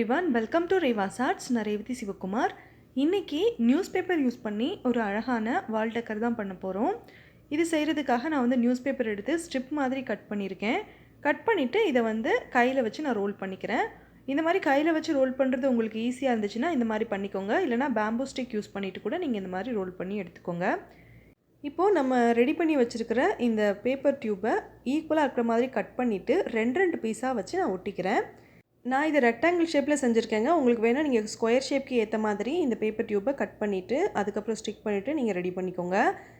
Everyone, welcome to Reva's arts. நான் ரேவதி சிவகுமார். இன்றைக்கி news paper use பண்ணி ஒரு அழகான வால் டெக்கர் தான் பண்ண போகிறோம். இது செய்கிறதுக்காக நான் நியூஸ் பேப்பர் எடுத்து ஸ்ட்ரிப் மாதிரி கட் பண்ணியிருக்கேன். கட் பண்ணிவிட்டு இதை கையில் வச்சு நான் ரோல் பண்ணிக்கிறேன். இந்த மாதிரி கையில் வச்சு ரோல் பண்ணுறது உங்களுக்கு ஈஸியாக இருந்துச்சுன்னா இந்த மாதிரி பண்ணிக்கோங்க. இல்லைனா பேம்பூ ஸ்டிக் யூஸ் பண்ணிவிட்டு கூட நீங்கள் இந்த மாதிரி ரோல் பண்ணி எடுத்துக்கோங்க. இப்போது நம்ம ரெடி பண்ணி வச்சுருக்கிற இந்த பேப்பர் டியூப்பை ஈக்குவலாக இருக்கிற மாதிரி கட் பண்ணிவிட்டு ரெண்டு பீஸாக வச்சு நான் ஒட்டிக்கிறேன். நான் இதை ரெக்டாங்கிள் ஷேப்பில் செஞ்சுருக்கேங்க. உங்களுக்கு வேணால் நீங்கள் ஸ்கொயர் ஷேப்க்கு ஏற்ற மாதிரி இந்த பேப்பர் டியூப்பை கட் பண்ணிவிட்டு அதுக்கப்புறம் ஸ்டிக் பண்ணிவிட்டு நீங்கள் ரெடி பண்ணிக்கோங்க.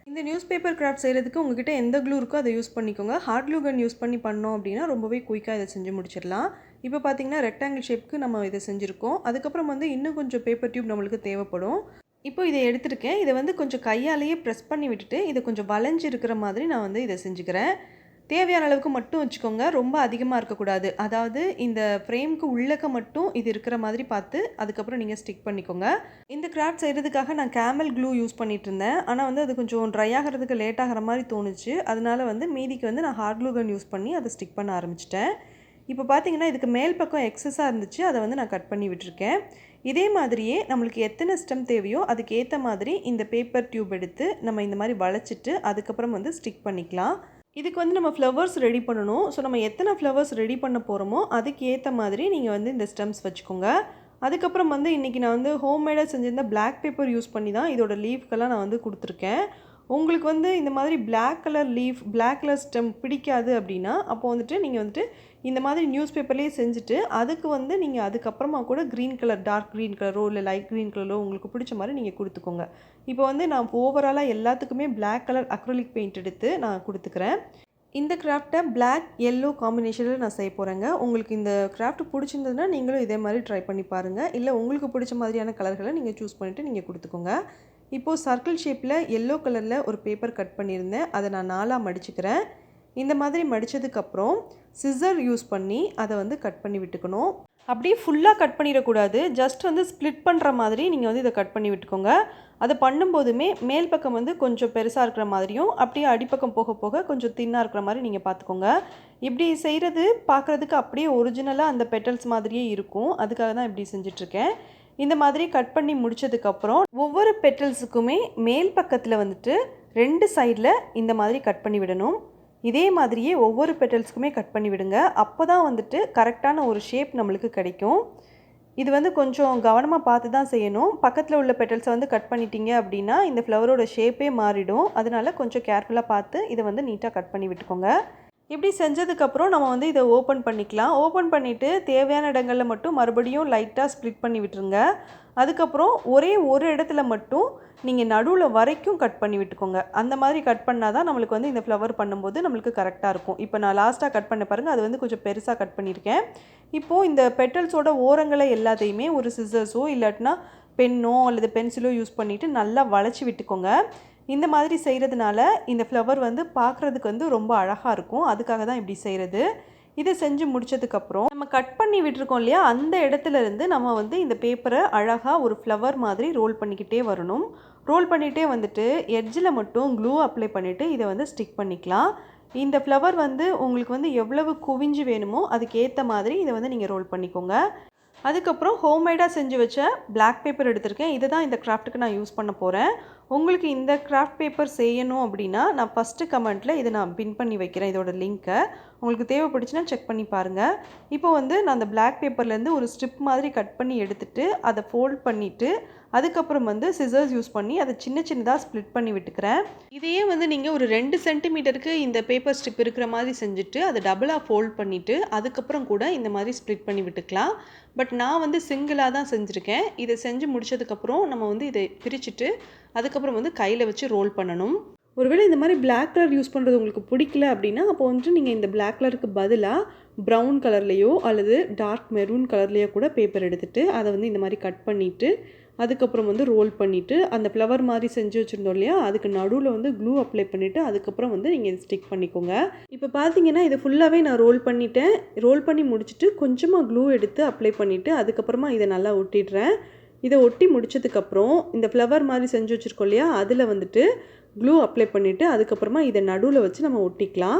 இந்த நியூஸ் பேப்பர் கிராஃப்ட் செய்கிறதுக்கு உங்கள்கிட்ட எந்த க்ளூ இருக்கோ அதை யூஸ் பண்ணிக்கோங்க. ஹார்ட் க்ளூ கன் யூஸ் பண்ணி பண்ணோம் அப்படின்னா ரொம்பவே குயிக்காக இதை செஞ்சு முடிச்சிடலாம். இப்போ பார்த்தீங்கன்னா ரெக்டாங்கிள் ஷேப்புக்கு நம்ம இதை செஞ்சுருக்கோம். அதுக்கப்புறம் இன்னும் கொஞ்சம் பேப்பர் டியூப் நம்மளுக்கு தேவைப்படும். இப்போ இதை எடுத்துருக்கேன். இதை கொஞ்சம் கையாலேயே ப்ரெஸ் பண்ணி விட்டுட்டு இதை கொஞ்சம் வளைஞ்சு இருக்கிற மாதிரி நான் இதை செஞ்சுக்கிறேன். தேவையான அளவுக்கு மட்டும் வச்சுக்கோங்க. ரொம்ப அதிகமாக இருக்கக்கூடாது. அதாவது இந்த ஃப்ரேமுக்கு உள்ளக்க மட்டும் இது இருக்கிற மாதிரி பார்த்து அதுக்கப்புறம் நீங்கள் ஸ்டிக் பண்ணிக்கோங்க. இந்த கிராஃப்ட் செய்கிறதுக்காக நான் கேமல் க்ளூ யூஸ் பண்ணிகிட்டு இருந்தேன். ஆனால் அது கொஞ்சம் ட்ரை ஆகிறதுக்கு லேட் ஆகிற மாதிரி தோணுச்சு. அதனால மீதிக்கு நான் ஹார்ட் க்ளூ கன் யூஸ் பண்ணி அதை ஸ்டிக் பண்ண ஆரம்பிச்சிட்டேன். இப்போ பார்த்தீங்கன்னா இதுக்கு மேல் பக்கம் எக்ஸஸாக இருந்துச்சு. அதை நான் கட் பண்ணி விட்டுருக்கேன். இதே மாதிரியே நம்மளுக்கு எத்தனை ஸ்டெம் தேவையோ அதுக்கு ஏற்ற மாதிரி இந்த பேப்பர் டியூப் எடுத்து நம்ம இந்த மாதிரி வளைச்சிட்டு அதுக்கப்புறம் ஸ்டிக் பண்ணிக்கலாம். இதுக்கு நம்ம ஃப்ளவர்ஸ் ரெடி பண்ணணும். ஸோ நம்ம எத்தனை ஃப்ளவர்ஸ் ரெடி பண்ண போகிறோமோ அதுக்கு ஏற்ற மாதிரி நீங்கள் இந்த ஸ்டெம்ஸ் வச்சுக்கோங்க. அதுக்கப்புறம் இன்றைக்கி நான் ஹோம்மேடாக செஞ்சிருந்த பிளாக் பேப்பர் யூஸ் பண்ணி தான் இதோட லீஃப்க்கெல்லாம் நான் கொடுத்துருக்கேன். உங்களுக்கு இந்த மாதிரி black colour leaf, black colour stem பிடிக்காது அப்படின்னா அப்போ நீங்கள் இந்த மாதிரி நியூஸ் பேப்பர்லேயே செஞ்சுட்டு அதுக்கு நீங்கள் அதுக்கப்புறமா கூட க்ரீன் கலர், டார்க் க்ரீன் கலரோ இல்லை லைட் க்ரீன் கலரோ உங்களுக்கு பிடிச்ச மாதிரி நீங்கள் கொடுத்துக்கோங்க. இப்போ நான் ஓவராலாக எல்லாத்துக்குமே பிளாக் கலர் அக்ரிலிக் பெயிண்ட் எடுத்து நான் கொடுத்துக்கிறேன். இந்த கிராஃப்டை பிளாக் எல்லோ காம்பினேஷனில் நான் செய்ய போகிறேங்க. உங்களுக்கு இந்த கிராஃப்ட் பிடிச்சிருந்ததுன்னா நீங்களும் இதே மாதிரி ட்ரை பண்ணி பாருங்கள். இல்லை உங்களுக்கு பிடிச்ச மாதிரியான கலர்களை நீங்கள் சூஸ் பண்ணிவிட்டு நீங்கள் கொடுத்துக்கோங்க. இப்போது சர்க்கிள் ஷேப்பில் எல்லோ கலரில் ஒரு பேப்பர் கட் பண்ணியிருந்தேன். அதை நான் 4ஆக மடிச்சுக்கிறேன். இந்த மாதிரி மடித்ததுக்கப்புறம் சிசர் யூஸ் பண்ணி அதை கட் பண்ணி விட்டுக்கணும். அப்படியே ஃபுல்லாக கட் பண்ணிடக்கூடாது. ஜஸ்ட் ஸ்ப்ளிட் பண்ணுற மாதிரி நீங்கள் இதை கட் பண்ணி விட்டுக்கோங்க. அதை பண்ணும்போதுமே மேல் பக்கம் கொஞ்சம் பெருசாக இருக்கிற மாதிரியும் அப்படியே அடிப்பக்கம் போக போக கொஞ்சம் தின்னாக இருக்கிற மாதிரி நீங்கள் பார்த்துக்கோங்க. இப்படி செய்கிறது பார்க்குறதுக்கு அப்படியே ஒரிஜினலாக அந்த பெட்டல்ஸ் மாதிரியே இருக்கும். அதுக்காக தான் இப்படி செஞ்சிட்ருக்கேன். இந்த மாதிரி கட் பண்ணி முடித்ததுக்கப்புறம் ஒவ்வொரு பெட்டல்ஸுக்குமே மேல் பக்கத்தில் 2 சைடில் இந்த மாதிரி கட் பண்ணி விடணும். இதே மாதிரியே ஒவ்வொரு பெட்டல்ஸுக்குமே கட் பண்ணி விடுங்க. அப்போ தான் கரெக்டான ஒரு ஷேப் நம்மளுக்கு கிடைக்கும். இது கொஞ்சம் கவனமாக பார்த்து தான் செய்யணும். பக்கத்தில் உள்ள பெட்டல்ஸை கட் பண்ணிட்டீங்க அப்படின்னா இந்த ஃப்ளவரோட ஷேப்பே மாறிடும். அதனால கொஞ்சம் கேர்ஃபுல்லாக பார்த்து இதை நீட்டாக கட் பண்ணி விட்டுக்கோங்க. இப்படி செஞ்சதுக்கப்புறம் நம்ம இதை ஓப்பன் பண்ணிக்கலாம். ஓப்பன் பண்ணிவிட்டு தேவையான இடங்களில் மட்டும் மறுபடியும் லைட்டாக ஸ்ப்ளிட் பண்ணி விட்டுருங்க. அதுக்கப்புறம் ஒரே ஒரு இடத்துல மட்டும் நீங்கள் நடுவில் வரைக்கும் கட் பண்ணி விட்டுக்கோங்க. அந்த மாதிரி கட் பண்ணால் தான் நம்மளுக்கு இந்த ஃப்ளவர் பண்ணும்போது நம்மளுக்கு கரெக்டாக இருக்கும். இப்போ நான் லாஸ்ட்டாக கட் பண்ண பாருங்கள், அது கொஞ்சம் பெருசாக கட் பண்ணியிருக்கேன். இப்போது இந்த பெட்டல்ஸோட ஓரங்களை எல்லாத்தையுமே ஒரு சிசர்ஸோ இல்லாட்டினா பென்னோ அல்லது பென்சிலோ யூஸ் பண்ணிவிட்டு நல்லா வளைச்சி விட்டுக்கோங்க. இந்த மாதிரி செய்கிறதுனால இந்த ஃப்ளவர் பார்க்குறதுக்கு ரொம்ப அழகாக இருக்கும். அதுக்காக தான் இப்படி செய்கிறது. இதை செஞ்சு முடித்ததுக்கப்புறம் நம்ம கட் பண்ணி விட்டுருக்கோம் இல்லையா, அந்த இடத்துல இருந்து நம்ம இந்த பேப்பரை அழகாக ஒரு ஃப்ளவர் மாதிரி ரோல் பண்ணிக்கிட்டே வரணும். ரோல் பண்ணிகிட்டே எட்ஜில் மட்டும் க்ளூ அப்ளை பண்ணிவிட்டு இதை ஸ்டிக் பண்ணிக்கலாம். இந்த ஃப்ளவர் உங்களுக்கு எவ்வளவு குவிஞ்சு வேணுமோ அதுக்கேற்ற மாதிரி இதை நீங்கள் ரோல் பண்ணிக்கோங்க. அதுக்கப்புறம் ஹோம்மேடாக செஞ்சு வச்ச பிளாக் பேப்பர் எடுத்திருக்கேன். இதை தான் இந்த கிராஃப்ட்டுக்கு நான் யூஸ் பண்ண போகிறேன். உங்களுக்கு இந்த கிராஃப்ட் பேப்பர் செய்யணும் அப்படின்னா நான் ஃபஸ்ட்டு கமெண்ட்டில் இதை நான் பின் பண்ணி வைக்கிறேன், இதோட லிங்க்கை. உங்களுக்கு தேவைப்பட்டுச்சுன்னா செக் பண்ணி பாருங்கள். இப்போ நான் அந்த பிளாக் பேப்பர்லேருந்து ஒரு ஸ்ட்ரிப் மாதிரி கட் பண்ணி எடுத்துகிட்டு அதை ஃபோல்ட் பண்ணிவிட்டு அதுக்கப்புறம் சிசர்ஸ் யூஸ் பண்ணி அதை சின்ன சின்னதாக ஸ்ப்ளிட் பண்ணி விட்டுக்கிறேன். இதையே நீங்கள் ஒரு 2 சென்டிமீட்டருக்கு இந்த பேப்பர் ஸ்ட்ரிப் இருக்கிற மாதிரி செஞ்சுட்டு அதை டபுளாக ஃபோல்ட் பண்ணிவிட்டு அதுக்கப்புறம் கூட இந்த மாதிரி ஸ்ப்ளிட் பண்ணி விட்டுக்கலாம். பட் நான் சிங்கிளாக தான் செஞ்சுருக்கேன். இதை செஞ்சு முடித்ததுக்கப்புறம் நம்ம இதை பிரிச்சுட்டு அதுக்கப்புறம் கையில் வச்சு ரோல் பண்ணணும். ஒருவேளை இந்த மாதிரி பிளாக் கலர் யூஸ் பண்ணுறது உங்களுக்கு பிடிக்கல அப்படின்னா அப்போ நீங்கள் இந்த பிளாக் கலருக்கு பதிலாக ப்ரௌன் கலர்லேயோ அல்லது டார்க் மெரூன் கலர்லேயோ கூட பேப்பர் எடுத்துகிட்டு அதை இந்த மாதிரி கட் பண்ணிவிட்டு அதுக்கப்புறம் ரோல் பண்ணிவிட்டு அந்த ஃப்ளவர் மாதிரி செஞ்சு வச்சுருந்தோம் இல்லையா, அதுக்கு நடுவில் க்ளூ அப்ளை பண்ணிவிட்டு அதுக்கப்புறம் நீங்கள் இதை ஸ்டிக் பண்ணிக்கோங்க. இப்போ பார்த்தீங்கன்னா இதை ஃபுல்லாகவே நான் ரோல் பண்ணிட்டேன். ரோல் பண்ணி முடிச்சுட்டு கொஞ்சமாக க்ளூ எடுத்து அப்ளை பண்ணிவிட்டு அதுக்கப்புறமா இதை நல்லா ஒட்டிடுறேன். இதை ஒட்டி முடிச்சதுக்கப்புறம் இந்த ஃப்ளவர் மாதிரி செஞ்சு வச்சுருக்கோம் இல்லையா, அதில் க்ளூ அப்ளை பண்ணிவிட்டு அதுக்கப்புறமா இதை நடுவில் வச்சு நம்ம ஒட்டிக்கலாம்.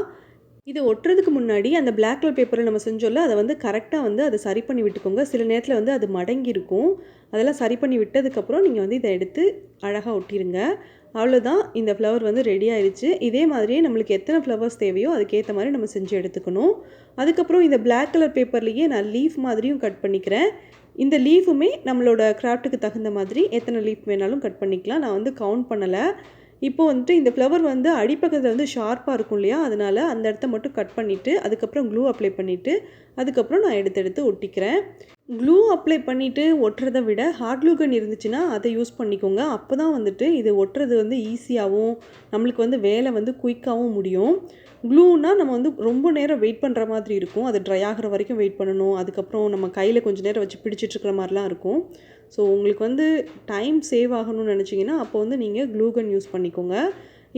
இது ஒட்டுறதுக்கு முன்னாடி அந்த பிளாக் கலர் பேப்பரில் நம்ம செஞ்சோம்ல அதை வந்து கரெக்டாக வந்து அதை சரி பண்ணி விட்டுக்கோங்க. சில நேரத்தில் வந்து அது மடங்கி இருக்கும். அதெல்லாம் சரி பண்ணி விட்டதுக்கப்புறம் நீங்கள் வந்து இதை எடுத்து அழகாக ஒட்டிடுங்க. அவ்வளோதான், இந்த ஃப்ளவர் வந்து ரெடி ஆயிடுச்சு. இதே மாதிரியே நம்மளுக்கு எத்தனை ஃப்ளவர்ஸ் தேவையோ அதுக்கேற்ற மாதிரி நம்ம செஞ்சு எடுத்துக்கணும். அதுக்கப்புறம் இந்த பிளாக் கலர் பேப்பர்லேயே நான் லீஃப் மாதிரியும் கட் பண்ணிக்கிறேன். இந்த லீஃபுமே நம்மளோட கிராஃப்ட்டுக்கு தகுந்த மாதிரி எத்தனை லீஃப் வேணாலும் கட் பண்ணிக்கலாம். நான் வந்து கவுண்ட் பண்ணலை. இப்போ வந்துட்டு இந்த ஃப்ளவர் வந்து அடிப்பக்கத்தில் வந்து ஷார்ப்பாக இருக்கும் இல்லையா, அதனால் அந்த இடத்த மட்டும் கட் பண்ணிவிட்டு அதுக்கப்புறம் க்ளூ அப்ளை பண்ணிவிட்டு அதுக்கப்புறம் நான் எடுத்து ஒட்டிக்கிறேன். க்ளூ அப்ளை பண்ணிவிட்டு ஒட்டுறதை விட ஹாட் க்ளூ கன் இருந்துச்சுன்னா அதை யூஸ் பண்ணிக்கோங்க. அப்போ தான் வந்துட்டு இது ஒட்டுறது வந்து ஈஸியாகவும் நம்மளுக்கு வந்து வேலை வந்து குயிக்காகவும் முடியும். க்ளூனால் நம்ம வந்து ரொம்ப நேரம் வெயிட் பண்ணுற மாதிரி இருக்கும். அது ட்ரை ஆகிற வரைக்கும் வெயிட் பண்ணணும். அதுக்கப்புறம் நம்ம கையில் கொஞ்சம் நேரம் வச்சு பிடிச்சிட்ருக்கிற மாதிரிலாம் இருக்கும். ஸோ உங்களுக்கு வந்து டைம் சேவ் ஆகணும்னு நினச்சிங்கன்னா அப்போ வந்து நீங்கள் க்ளூ கன் யூஸ் பண்ணிக்கோங்க.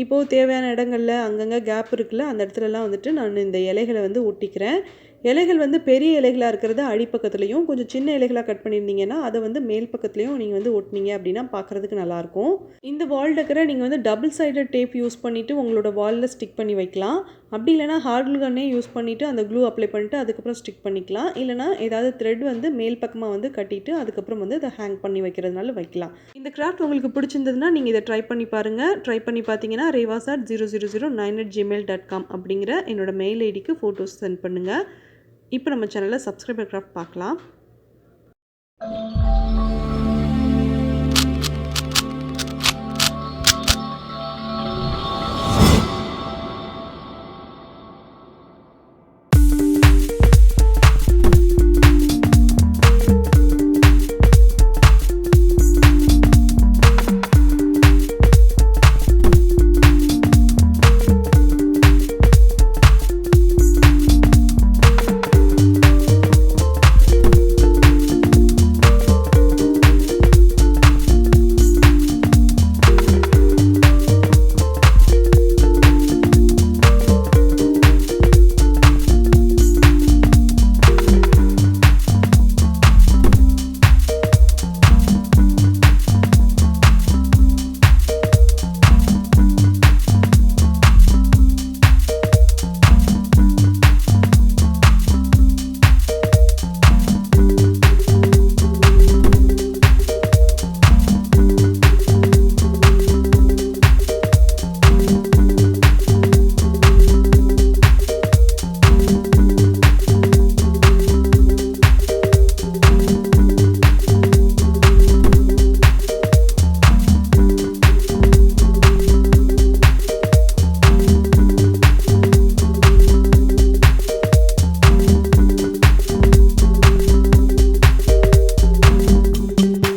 இப்போது தேவையான இடங்களில் அங்கங்கே கேப் இருக்குல்ல, அந்த இடத்துலலாம் வந்துட்டு நான் இந்த இலைகளை வந்து ஒட்டிக்கிறேன். இலைகள் வந்து பெரிய இலைகளாக இருக்கிறத அடிப்பக்கத்துலேயும், கொஞ்சம் சின்ன இலைகளாக கட் பண்ணியிருந்தீங்கன்னா அதை வந்து மேல் பக்கத்துலேயும் நீங்கள் வந்து ஒட்டினீங்க அப்படின்னா பார்க்குறதுக்கு நல்லாயிருக்கும். இந்த வால் டெக்கரை நீங்கள் வந்து டபுள் சைடட் டேப் யூஸ் பண்ணிவிட்டு உங்களோட வாலில் ஸ்டிக் பண்ணி வைக்கலாம். அப்படி இல்லைனா ஹார்ட் க்ளூ கன்னே யூஸ் பண்ணிவிட்டு அந்த க்ளூ அப்ளை பண்ணிவிட்டு அதுக்கப்புறம் ஸ்டிக் பண்ணிக்கலாம். இல்லைனா ஏதாவது த்ரெட் வந்து மேல் பக்கமாக வந்து கட்டிட்டு அதுக்கப்புறம் வந்து அதை ஹேங் பண்ணி வைக்கிறதுனால வைக்கலாம். இந்த கிராஃப்ட் உங்களுக்கு பிடிச்சிருந்ததுன்னா நீங்கள் இதை ட்ரை பண்ணி பாருங்கள். ட்ரை பண்ணி பார்த்தீங்கன்னா revasart0009@gmail.com அப்படிங்கிற என்னோட மெயில் ஐடிக்கு ஃபோட்டோஸ் சென்ட் பண்ணுங்கள். இப்போ நம்ம சேனலில் சப்ஸ்கிரைபர் கிராஃப்ட் பார்க்கலாம்.